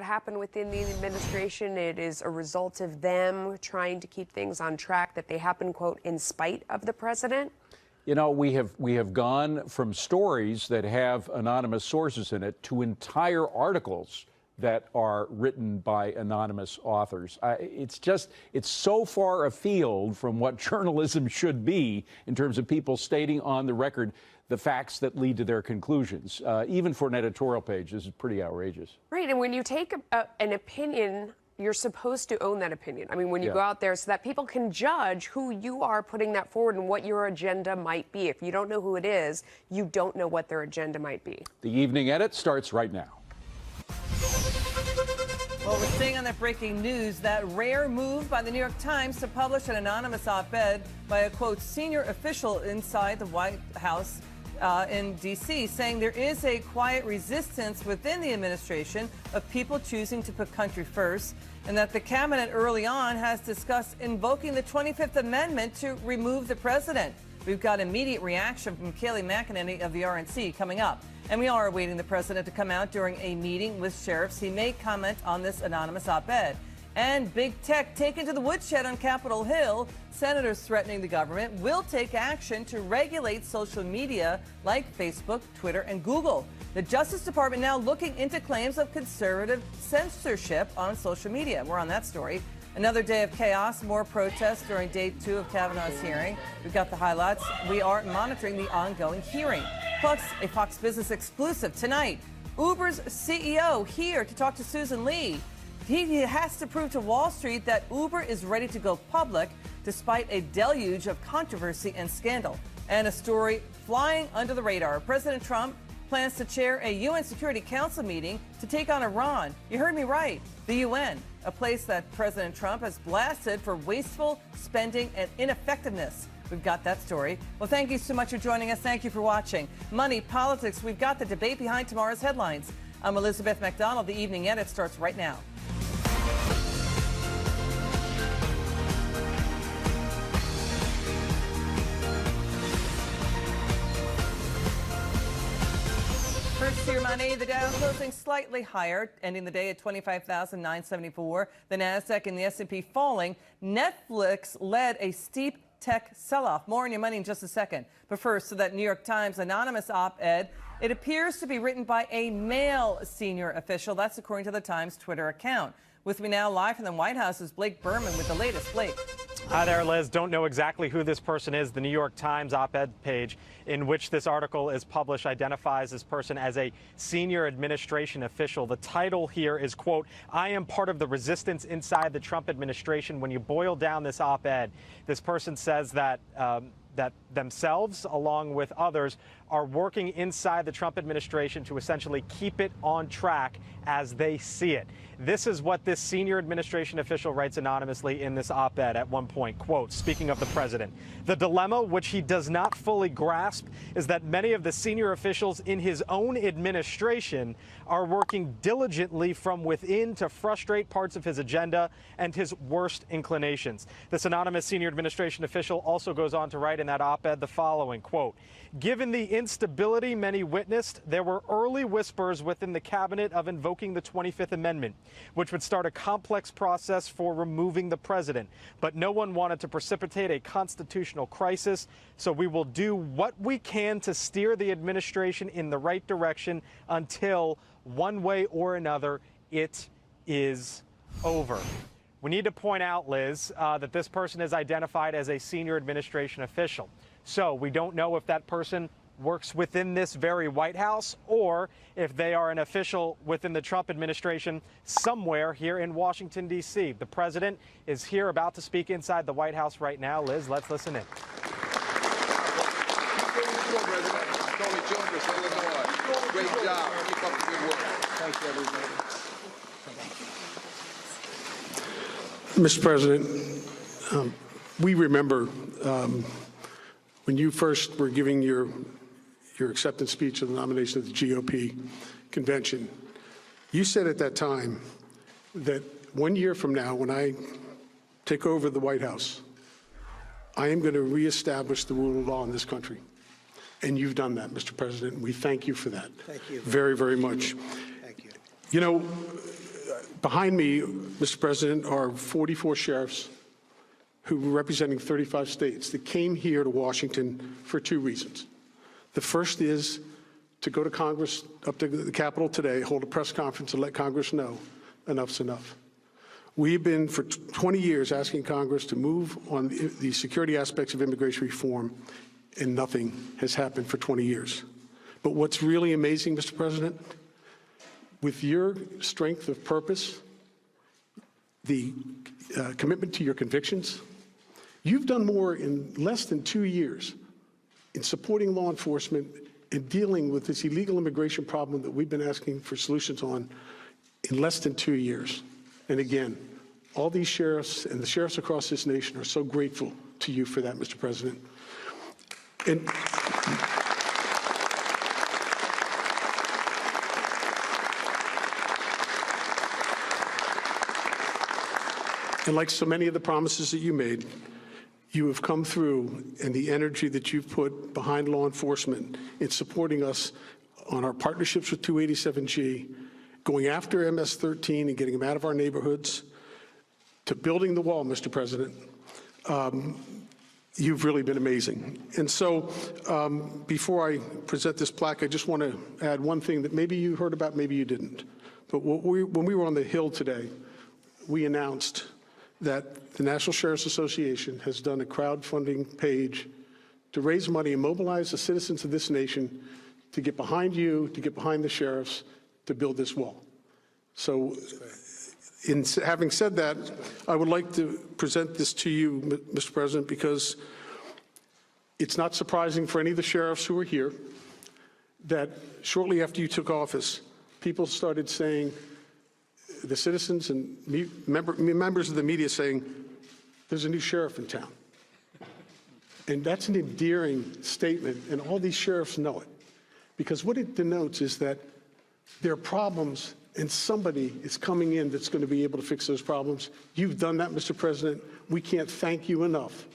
happen within the administration. It is a result of them trying to keep things on track, that they happen, quote, in spite of the president. You know, we have gone from stories that have anonymous sources in it to entire articles that are written by anonymous authors. It's so far afield from what journalism should be in terms of people stating on the record the facts that lead to their conclusions. Even for an editorial page, this is pretty outrageous. Right, and when you take an opinion, you're supposed to own that opinion. I mean, when you go out there, so that people can judge who you are putting that forward and what your agenda might be. If you don't know who it is, you don't know what their agenda might be. The Evening Edit starts right now. Well, we're staying on that breaking news, that rare move by the New York Times to publish an anonymous op-ed by a, quote, senior official inside the White House in D.C., saying there is a quiet resistance within the administration of people choosing to put country first, and that the cabinet early on has discussed invoking the 25th Amendment to remove the president. We've got immediate reaction from Kayleigh McEnany of the RNC coming up. And we are awaiting the president to come out during a meeting with sheriffs. He may comment on this anonymous op-ed. And big tech taken to the woodshed on Capitol Hill. Senators threatening the government will take action to regulate social media like Facebook, Twitter, and Google. The Justice Department now looking into claims of conservative censorship on social media. We're on that story. Another day of chaos, more protests during day 2 of Kavanaugh's hearing. We've got the highlights. We are monitoring the ongoing hearing. Plus, a Fox Business exclusive tonight. Uber's CEO here to talk to Susan Li. He has to prove to Wall Street that Uber is ready to go public despite a deluge of controversy and scandal. And a story flying under the radar. President Trump plans to chair a UN Security Council meeting to take on Iran. You heard me right, the UN, a place that President Trump has blasted for wasteful spending and ineffectiveness. We've got that story. Well, thank you so much for joining us. Thank you for watching. Money, politics, we've got the debate behind tomorrow's headlines. I'm Elizabeth McDonald. The Evening Edit starts right now. First, your money. The Dow closing slightly higher, ending the day at 25,974. The Nasdaq and the S&P falling. Netflix led a steep tech sell-off. More on your money in just a second. But first, so that New York Times anonymous op-ed, it appears to be written by a male senior official. That's according to the Times Twitter account. With me now live from the White House is Blake Berman with the latest. Blake. Hi there, Liz. Don't know exactly who this person is. The New York Times op-ed page in which this article is published identifies this person as a senior administration official. The title here is, quote, I am part of the resistance inside the Trump administration. When you boil down this op-ed, this person says that that themselves, along with others, are working inside the Trump administration to essentially keep it on track as they see it. This is what this senior administration official writes anonymously in this op-ed at one point, quote, speaking of the president, the dilemma which he does not fully grasp is that many of the senior officials in his own administration are working diligently from within to frustrate parts of his agenda and his worst inclinations. This anonymous senior administration official also goes on to write in that op-ed the following, quote, given the instability many witnessed, there were early whispers within the cabinet of invoking the 25th Amendment, which would start a complex process for removing the president. But no one wanted to precipitate a constitutional crisis, so we will do what we can to steer the administration in the right direction until, one way or another, it is over. We need to point out, Liz, that this person is identified as a senior administration official. So we don't know if that person works within this very White House or if they are an official within the Trump administration somewhere here in Washington, D.C. The president is here about to speak inside the White House right now. Liz, let's listen in. Great job. Keep up the good work. Thank you, everybody. Mr. President, we remember when you first were giving your acceptance speech of the nomination of the GOP convention, you said at that time that 1 year from now, when I take over the White House, I am going to reestablish the rule of law in this country. And you've done that, Mr. President. We thank you for that. Thank you. Very, very much. Thank you. You know, Behind me, Mr. President, are 44 sheriffs who were representing 35 states that came here to Washington for two reasons. The first is to go to Congress, up to the Capitol today, hold a press conference and let Congress know enough's enough. We've been for 20 years asking Congress to move on the security aspects of immigration reform, and nothing has happened for 20 years. But what's really amazing, Mr. President, with your strength of purpose, the commitment to your convictions, you've done more in less than 2 years in supporting law enforcement and dealing with this illegal immigration problem that we've been asking for solutions on in less than 2 years. And again, all these sheriffs and the sheriffs across this nation are so grateful to you for that, Mr. President. And like so many of the promises that you made, you have come through, and the energy that you've put behind law enforcement in supporting us on our partnerships with 287G, going after MS-13 and getting them out of our neighborhoods, to building the wall, Mr. President, you've really been amazing. And so before I present this plaque, I just want to add one thing that maybe you heard about, maybe you didn't. But when we were on the Hill today, we announced that the National Sheriff's Association has done a crowdfunding page to raise money and mobilize the citizens of this nation to get behind you, to get behind the sheriffs, to build this wall. So in having said that, I would like to present this to you, Mr. President, because it's not surprising for any of the sheriffs who are here that shortly after you took office, people started saying, the citizens and members of the media saying, there's a new sheriff in town. And that's an endearing statement, and all these sheriffs know it. Because what it denotes is that there are problems, and somebody is coming in that's going to be able to fix those problems. You've done that, Mr. President. We can't thank you enough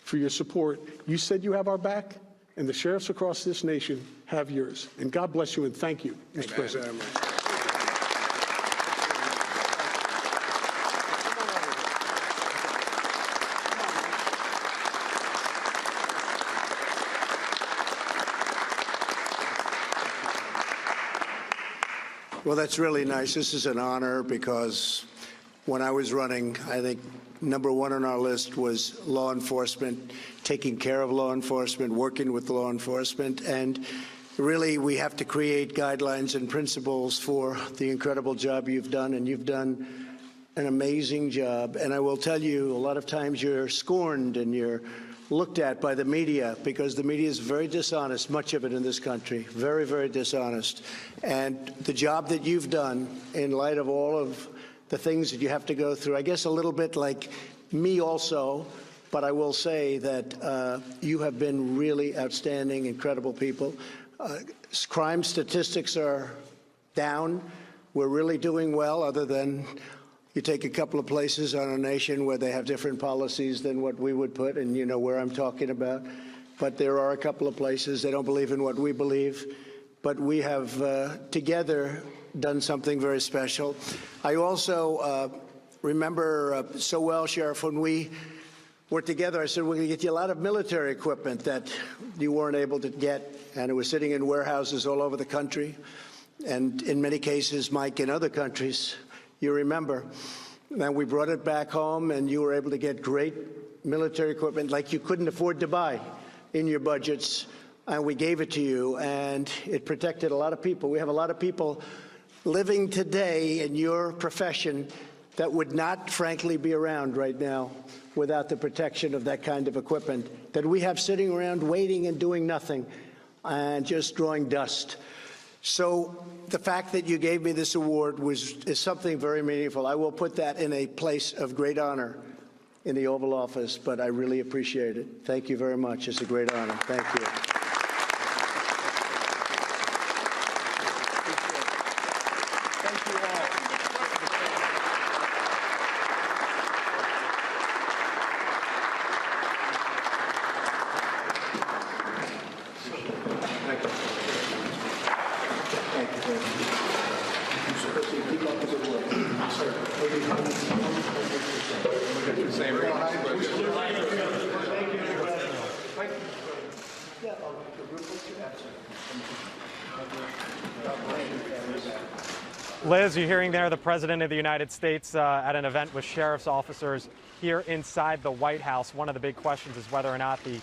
for your support. You said you have our back, and the sheriffs across this nation have yours. And God bless you, and thank you, Mr. President. Well, that's really nice. This is an honor because when I was running, I think number one on our list was law enforcement, taking care of law enforcement, working with law enforcement. And really, we have to create guidelines and principles for the incredible job you've done. And you've done an amazing job. And I will tell you, a lot of times you're scorned and you're looked at by the media because the media is very dishonest, much of it in this country, very, very dishonest. And the job that you've done in light of all of the things that you have to go through, I guess a little bit like me also, but I will say that you have been really outstanding, incredible people. Crime statistics are down. We're really doing well, other than you take a couple of places on a nation where they have different policies than what we would put, and you know where I'm talking about. But there are a couple of places they don't believe in what we believe. But we have together done something very special. I also remember so well, Sheriff, when we were together, I said, we're going to get you a lot of military equipment that you weren't able to get, and it was sitting in warehouses all over the country, and in many cases, Mike, in other countries. You remember. And we brought it back home, and you were able to get great military equipment like you couldn't afford to buy in your budgets, and we gave it to you, and it protected a lot of people. We have a lot of people living today in your profession that would not, frankly, be around right now without the protection of that kind of equipment that we have sitting around waiting and doing nothing and just drawing dust. So the fact that you gave me this award is something very meaningful. I will put that in a place of great honor in the Oval Office, but I really appreciate it. Thank you very much. It's a great honor. Thank you. Thank you all. Thank you. Thank you. Keep up the good work. Liz, you're hearing there the President of the United States at an event with sheriff's officers here inside the White House. One of the big questions is whether or not the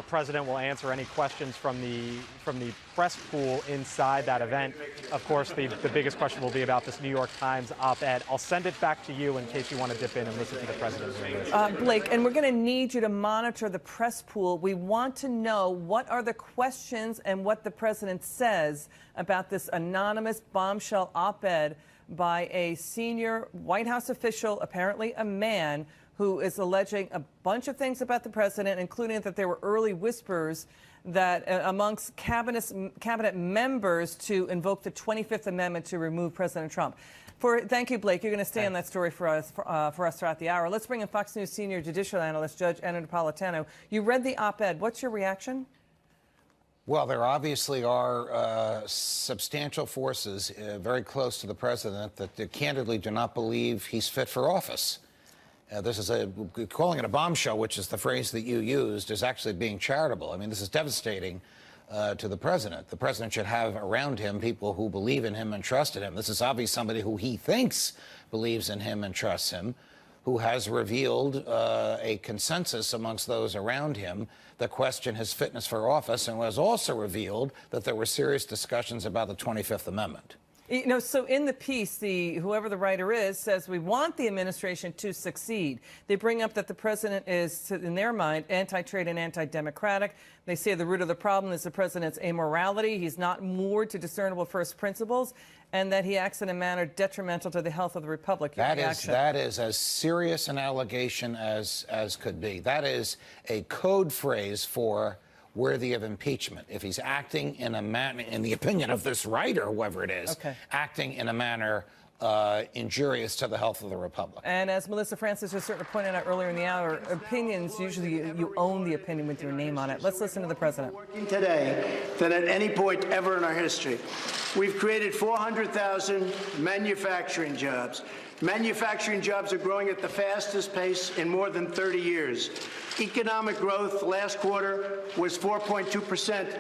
President will answer any questions from the press pool inside that event. Of course, the biggest question will be about this New York Times op-ed. I'll send it back to you in case you want to dip in and listen to the President. Blake, and we're going to need you to monitor the press pool. We want to know what are the questions and what the President says about this anonymous bombshell op-ed by a senior White House official, apparently a man, who is alleging a bunch of things about the president, including that there were early whispers that amongst cabinet members to invoke the 25th Amendment to remove President Trump. Thank you, Blake. You're going to stay on that story for us throughout the hour. Let's bring in Fox News senior judicial analyst Judge Anna Napolitano. You read the op-ed. What's your reaction? Well, there obviously are substantial forces very close to the president that candidly do not believe he's fit for office. This is calling it a bombshell, which is the phrase that you used, is actually being charitable. I mean, this is devastating to the president. The president should have around him people who believe in him and trust in him. This is obviously somebody who he thinks believes in him and trusts him, who has revealed a consensus amongst those around him that question his fitness for office, and has also revealed that there were serious discussions about the 25th Amendment. You know, so in the piece, whoever the writer is says we want the administration to succeed. They bring up that the president is, in their mind, anti-trade and anti-democratic. They say the root of the problem is the president's amorality. He's not moored to discernible first principles, and that he acts in a manner detrimental to the health of the republic. That is as serious an allegation as could be. That is a code phrase for worthy of impeachment. If he's acting in a manner, in the opinion of this writer, whoever it is, acting in a manner injurious to the health of the republic. And as Melissa Francis just sort of pointed out earlier in the hour, opinions, usually you own the opinion with your name on it. Let's listen to the president. Today than at any point ever in our history. We've created 400,000 manufacturing jobs. Manufacturing jobs are growing at the fastest pace in more than 30 years. Economic growth last quarter was 4.2%.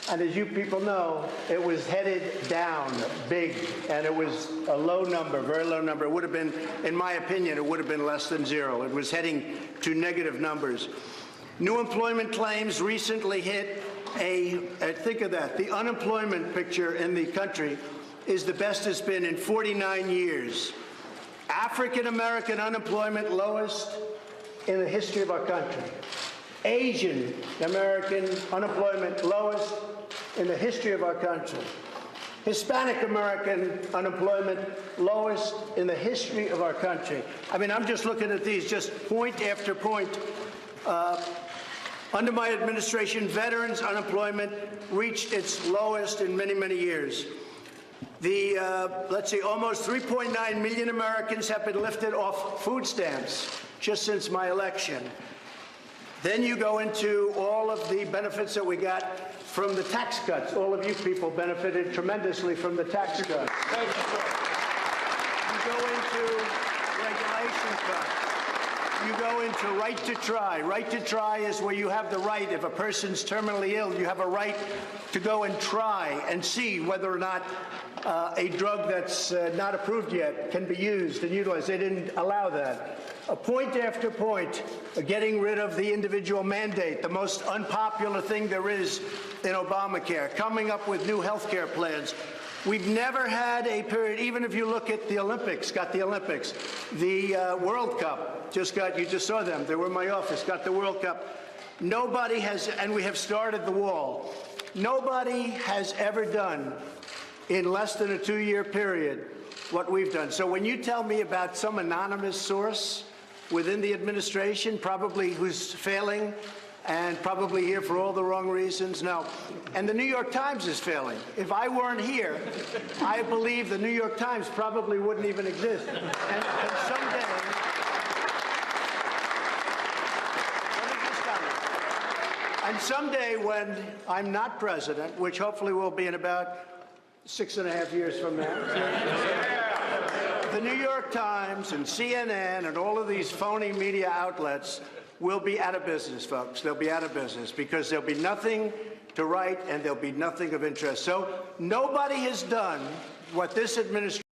And as you people know, it was headed down big, and it was a low number, very low number. It would have been, in my opinion, it would have been less than zero. It was heading to negative numbers. New employment claims recently hit think of that, the unemployment picture in the country is the best it's been in 49 years. African-American unemployment lowest in the history of our country. Asian American unemployment lowest in the history of our country. Hispanic American unemployment lowest in the history of our country. I mean, I'm just looking at these, just point after point. Under my administration, veterans unemployment reached its lowest in many, many years. Let's see, almost 3.9 million Americans have been lifted off food stamps just since my election. Then you go into all of the benefits that we got from the tax cuts. All of you people benefited tremendously from the tax cuts. You go into regulation cuts. You go into right to try. Right to try is where you have the right, if a person's terminally ill, you have a right to go and try and see whether or not a drug that's not approved yet can be used and utilized. They didn't allow that. Point after point, getting rid of the individual mandate, the most unpopular thing there is in Obamacare, coming up with new health care plans. We've never had a period, even if you look at the Olympics, the World Cup, you just saw them, they were in my office, got the World Cup. Nobody has, and we have started the wall. Nobody has ever done in less than a 2-year period what we've done. So when you tell me about some anonymous source within the administration, probably who's failing and probably here for all the wrong reasons, no. And the New York Times is failing. If I weren't here, I believe the New York Times probably wouldn't even exist. And someday, and someday when I'm not president, which hopefully will be in about 6.5 years from now, the New York Times and CNN and all of these phony media outlets will be out of business, folks. They'll be out of business because there'll be nothing to write, and there'll be nothing of interest. So nobody has done what this administration